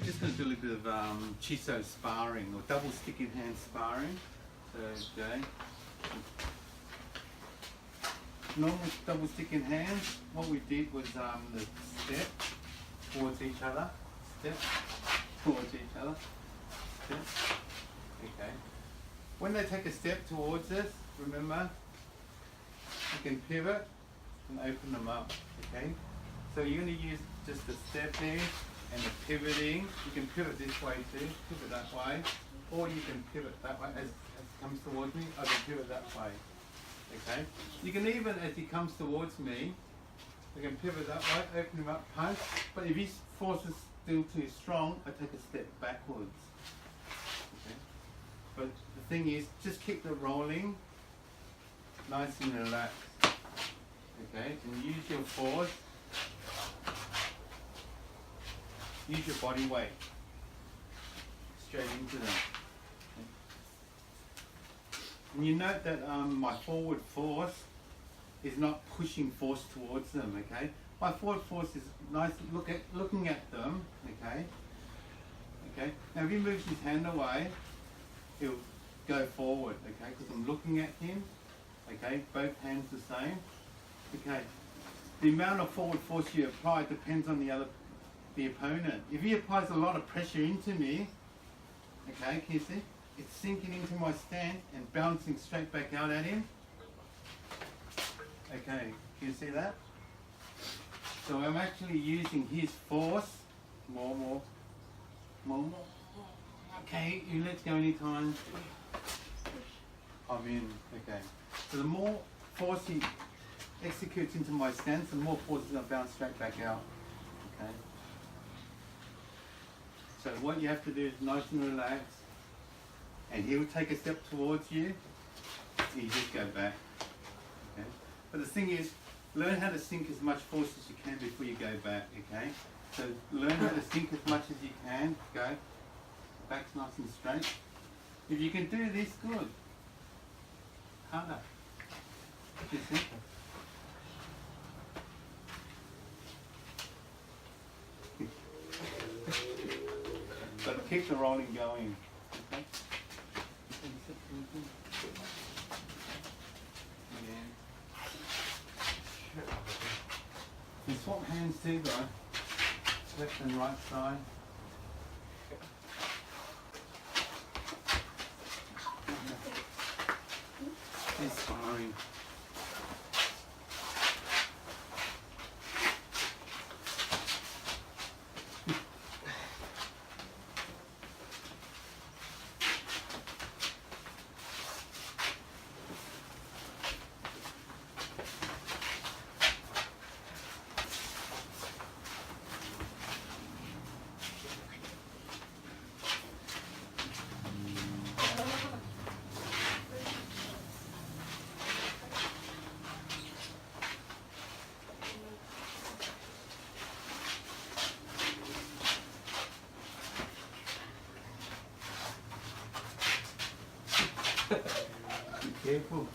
just going to do a little bit of Chiso sparring or double stick in hand sparring. So, okay. Normal double stick in hand, what we did was the step towards each other, step towards each other, step. Okay. When they take a step towards us, remember, you can pivot and open them up. Okay. So you're going to use just the stepping and the pivoting. You can pivot this way too, pivot that way, or you can pivot that way as it comes towards me. I can pivot that way. Okay. You can even, as he comes towards me, I can pivot that way, open him up, punch. But if his force is still too strong, I take a step backwards. Okay. But the thing is, just keep the rolling nice and relaxed. Okay. And use your force. Use your body weight straight into them. And you note that my forward force is not pushing force towards them, okay? My forward force is nice looking at them, okay? Okay. Now if he moves his hand away, he'll go forward, okay? Because I'm looking at him, okay? Both hands the same, okay? The amount of forward force you apply depends on the opponent. If he applies a lot of pressure into me, okay, can you see? It's sinking into my stand and bouncing straight back out at him. Okay, can you see that? So I'm actually using his force. More. Okay, you let go anytime. I'm in, okay. So the more force he executes into my stance, the more force is going to bounce straight back out. Okay. So what you have to do is nice and relax, and he will take a step towards you, and you just go back. Okay? But the thing is, learn how to sink as much force as you can before you go back, okay? So learn how to sink as much as you can, go, back's nice and straight. If you can do this, good. Harder. Just simple. But keep the rolling going. Okay? You swap hands too, though. Left and right side. It's sparring. Be careful.